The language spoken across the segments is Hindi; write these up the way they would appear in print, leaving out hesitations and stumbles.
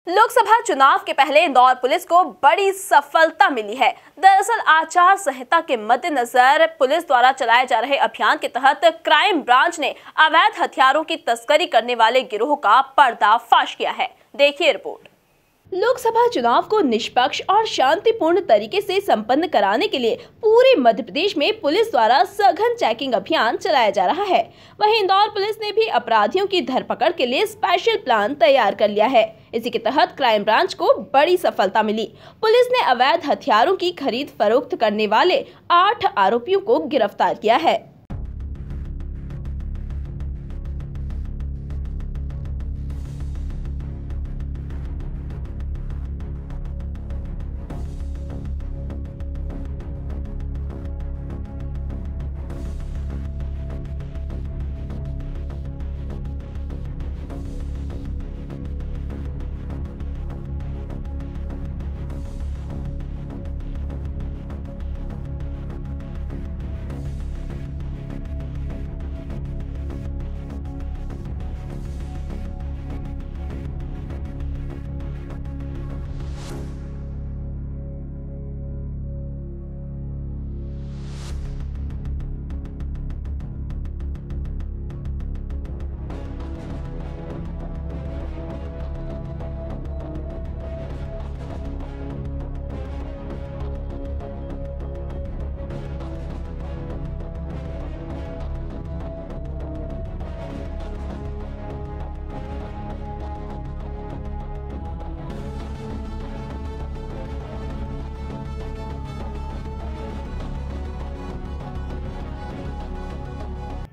लोकसभा चुनाव के पहले इंदौर पुलिस को बड़ी सफलता मिली है। दरअसल आचार संहिता के मद्देनजर पुलिस द्वारा चलाए जा रहे अभियान के तहत क्राइम ब्रांच ने अवैध हथियारों की तस्करी करने वाले गिरोह का पर्दाफाश किया है। देखिए रिपोर्ट। लोकसभा चुनाव को निष्पक्ष और शांतिपूर्ण तरीके से संपन्न कराने के लिए पूरे मध्य प्रदेश में पुलिस द्वारा सघन चेकिंग अभियान चलाया जा रहा है। वहीं इंदौर पुलिस ने भी अपराधियों की धरपकड़ के लिए स्पेशल प्लान तैयार कर लिया है। इसी के तहत क्राइम ब्रांच को बड़ी सफलता मिली। पुलिस ने अवैध हथियारों की खरीद फरोख्त करने वाले 8 आरोपियों को गिरफ्तार किया है।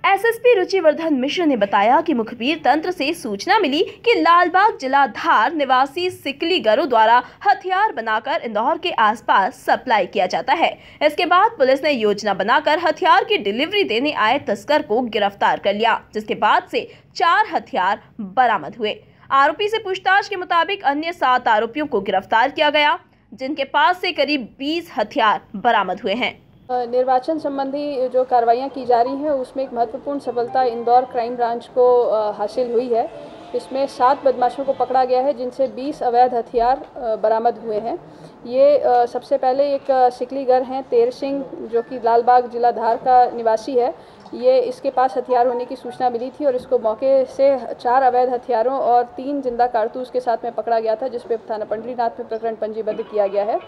एसएसपी रुचिवर्धन मिश्र ने बताया कि मुखबिर तंत्र से सूचना मिली कि लालबाग जिला धार निवासी सिकली गरोह द्वारा हथियार बनाकर इंदौर के आसपास सप्लाई किया जाता है। इसके बाद पुलिस ने योजना बनाकर हथियार की डिलीवरी देने आए तस्कर को गिरफ्तार कर लिया, जिसके बाद से 4 हथियार बरामद हुए। आरोपी से पूछताछ के मुताबिक अन्य 7 आरोपियों को गिरफ्तार किया गया, जिनके पास से करीब 20 हथियार बरामद हुए हैं। निर्वाचन संबंधी जो कार्रवाइयाँ की जा रही हैं उसमें एक महत्वपूर्ण सफलता इंदौर क्राइम ब्रांच को हासिल हुई है। इसमें 7 बदमाशों को पकड़ा गया है, जिनसे 20 अवैध हथियार बरामद हुए हैं। ये सबसे पहले एक सिकलीगर हैं तेर सिंह, जो कि लालबाग जिला धार का निवासी है। ये इसके पास हथियार होने की सूचना मिली थी और इसको मौके से 4 अवैध हथियारों और 3 जिंदा कारतूस के साथ में पकड़ा गया था, जिस पे थाना पंडरीनाथ में प्रकरण पंजीबद्ध किया गया है।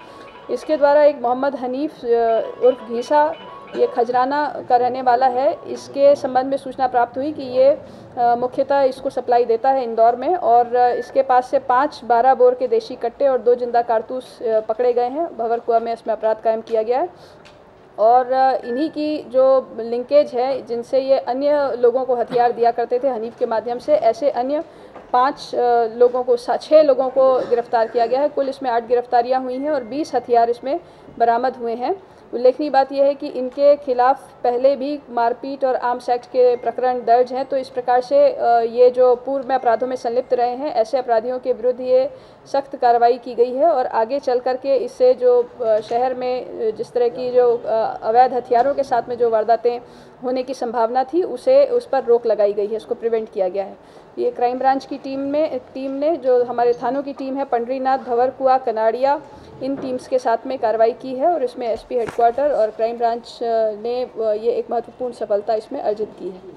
इसके द्वारा एक मोहम्मद हनीफ उर्फ घीसा, ये खजराना का रहने वाला है, इसके संबंध में सूचना प्राप्त हुई कि ये मुख्यतः इसको सप्लाई देता है इंदौर में, और इसके पास से 5 12 बोर के देशी कट्टे और 2 जिंदा कारतूस पकड़े गए हैं। भंवरकुआ में इसमें अपराध कायम किया गया है और इन्हीं की जो लिंकेज है, जिनसे ये अन्य लोगों को हथियार दिया करते थे हनीफ के माध्यम से, ऐसे अन्य 6 लोगों को गिरफ्तार किया गया है। कुल इसमें 8 गिरफ्तारियां हुई हैं और 20 हथियार इसमें बरामद हुए हैं। उल्लेखनीय बात यह है कि इनके खिलाफ पहले भी मारपीट और आर्म्स एक्ट के प्रकरण दर्ज हैं, तो इस प्रकार से ये जो पूर्व में अपराधों में संलिप्त रहे हैं, ऐसे अपराधियों के विरुद्ध ये सख्त कार्रवाई की गई है और आगे चल कर के इससे जो शहर में जिस तरह की जो अवैध हथियारों के साथ में जो वारदातें होने की संभावना थी, उस पर रोक लगाई गई है, उसको प्रिवेंट किया गया है। ये क्राइम ब्रांच की टीम ने जो हमारे थानों की टीम है, पंडरीनाथ, भंवरकुआ, कनाड़िया, इन टीम्स के साथ में कार्रवाई की है और इसमें एसपी हेडक्वार्टर और क्राइम ब्रांच ने ये एक महत्वपूर्ण सफलता इसमें अर्जित की है।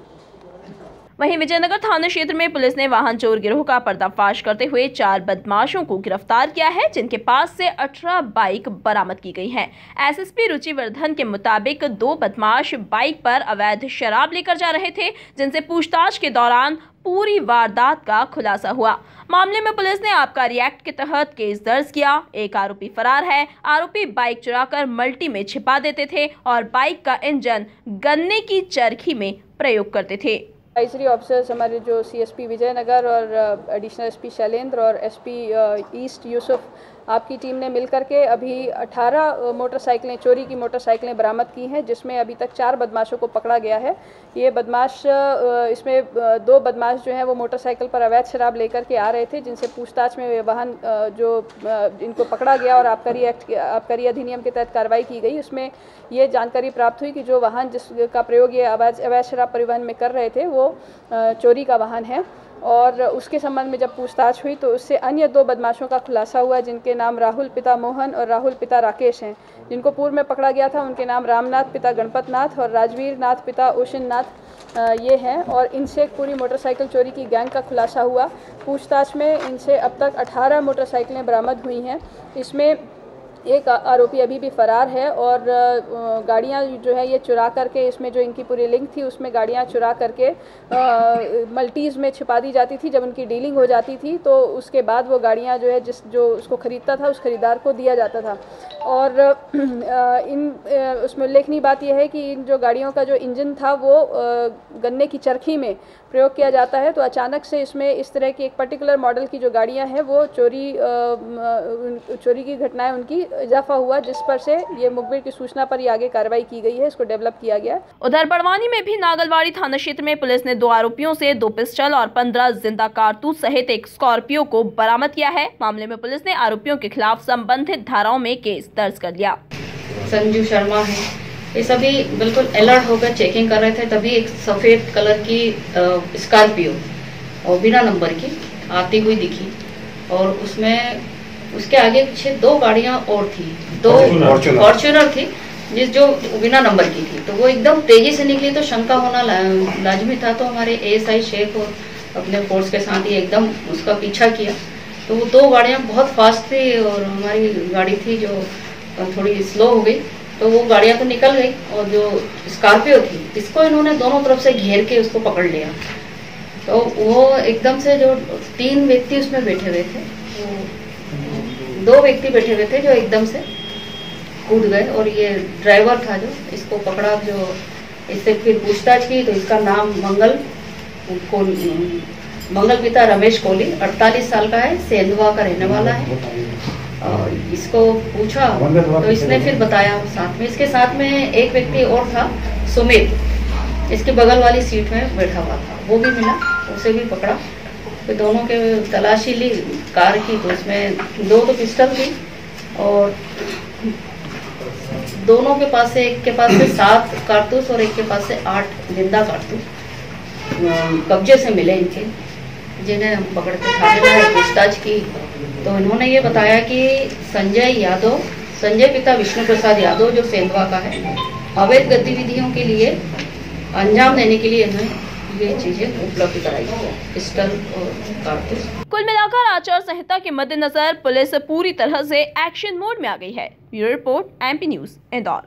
वहीं विजयनगर थाना क्षेत्र में पुलिस ने वाहन चोर गिरोह का पर्दाफाश करते हुए 4 बदमाशों को गिरफ्तार किया है, जिनके पास से 18 बाइक बरामद की गई हैं। एसएसपी रुचिवर्धन के मुताबिक 2 बदमाश बाइक पर अवैध शराब लेकर जा रहे थे, जिनसे पूछताछ के दौरान पूरी वारदात का खुलासा हुआ। मामले में पुलिस ने आबकारी एक्ट के तहत केस दर्ज किया। एक आरोपी फरार है। आरोपी बाइक चुराकर मल्टी में छिपा देते थे और बाइक का इंजन गन्ने की चरखी में प्रयोग करते थे। एडवाइजरी ऑफिसर्स हमारे जो सीएसपी विजयनगर और एडिशनल एसपी शैलेंद्र और एसपी ईस्ट यूसुफ, आपकी टीम ने मिलकर के अभी 18 मोटरसाइकिलें, चोरी की मोटरसाइकिलें बरामद की हैं, जिसमें अभी तक 4 बदमाशों को पकड़ा गया है। ये बदमाश, इसमें 2 बदमाश जो हैं वो मोटरसाइकिल पर अवैध शराब लेकर के आ रहे थे, जिनसे पूछताछ में वाहन जो इनको पकड़ा गया और आबकारी अधिनियम के तहत कार्रवाई की गई। उसमें ये जानकारी प्राप्त हुई कि जो वाहन जिसका प्रयोग ये अवैध शराब परिवहन में कर रहे थे वो चोरी का वाहन है। और उसके संबंध में जब पूछताछ हुई तो उससे अन्य 2 बदमाशों का खुलासा हुआ, जिनके नाम राहुल पिता मोहन और राहुल पिता राकेश हैं। जिनको पूर्व में पकड़ा गया था उनके नाम रामनाथ पिता गणपत नाथ और राजवीर नाथ पिता ओशन नाथ ये हैं। और इनसे एक पूरी मोटरसाइकिल चोरी की गैंग का खुलासा हुआ। पूछताछ में इनसे अब तक 18 मोटरसाइकिलें बरामद हुई हैं। इसमें एक आरोपी अभी भी फरार है और गाड़ियाँ जो है ये चुरा करके, इसमें जो इनकी पूरी लिंक थी उसमें गाड़ियाँ चुरा करके मल्टीज़ में छिपा दी जाती थी। जब उनकी डीलिंग हो जाती थी तो उसके बाद वो गाड़ियाँ जो है जो उसको ख़रीदता था उस खरीदार को दिया जाता था। और उसमें उल्लेखनीय बात यह है कि इन जो गाड़ियों का जो इंजन था वो गन्ने की चरखी में प्रयोग किया जाता है। तो अचानक से इसमें इस तरह की एक पर्टिकुलर मॉडल की जो गाड़ियां हैं वो चोरी की घटनाएं उनकी इजाफा हुआ, जिस पर से ये मुखबिर की सूचना पर ये आगे कार्रवाई की गई है, इसको डेवलप किया गया। उधर बड़वानी में भी नागलवाड़ी थाना क्षेत्र में पुलिस ने 2 आरोपियों से 2 पिस्टल और 15 जिंदा कारतूस सहित एक स्कॉर्पियो को बरामद किया है। मामले में पुलिस ने आरोपियों के खिलाफ संबंधित धाराओं में केस दर्ज कर लिया। संजू शर्मा है, ये सभी बिल्कुल अलर्ट होकर चेकिंग कर रहे थे, तभी एक सफेद कलर की स्कॉर्पियो और बिना नंबर की आती हुई दिखी और उसमें उसके आगे पीछे 2 गाड़ियां और थी, 2 फॉर्च्यूनर थी जो बिना नंबर की थी। तो वो एकदम तेजी से निकली तो शंका होना लाजमी था। तो हमारे एएसआई शेख और अपने फोर्स के साथ ही एकदम उसका पीछा किया। तो वो 2 गाड़ियां बहुत फास्ट थी और हमारी गाड़ी थी जो थोड़ी स्लो हो गई। तो वो गाड़ियां तो निकल गई और जो स्कॉर्पियो थी इसको इन्होंने दोनों तरफ से घेर के उसको पकड़ लिया। तो वो एकदम से जो 3 व्यक्ति उसमें बैठे हुए थे, 2 व्यक्ति बैठे हुए थे जो एकदम से कूद गए और ये ड्राइवर था जो इसको पकड़ा। जो इससे फिर पूछताछ की तो इसका नाम मंगल पिता रमेश कोहली 48 साल का है, सेंधवा का रहने वाला है। और इसको पूछा तो इसने फिर बताया। साथ में इसके साथ में एक व्यक्ति और था सुमित, इसके बगल वाली सीट में बैठा हुआ था, वो भी मिला, उसे भी पकड़ा। तो दोनों के तलाशी ली कार की, तो उसमें 2 तो पिस्टल थी और दोनों के पास से, एक के पास से 7 कारतूस और एक के पास से 8 जिंदा कारतूस कब्जे से मिले इनके, जिन्हें हम पकड़ के थाने में पूछताछ की। तो इन्होंने ये बताया कि संजय पिता विष्णु प्रसाद यादव जो सेंधवा का है, अवैध गतिविधियों के लिए अंजाम देने के लिए इन्हें ये चीजें उपलब्ध कराई, पिस्टल और कारतूस। कुल मिलाकर आचार संहिता के मद्देनजर पुलिस पूरी तरह से एक्शन मोड में आ गई है। Bureau report, MP news, Indore.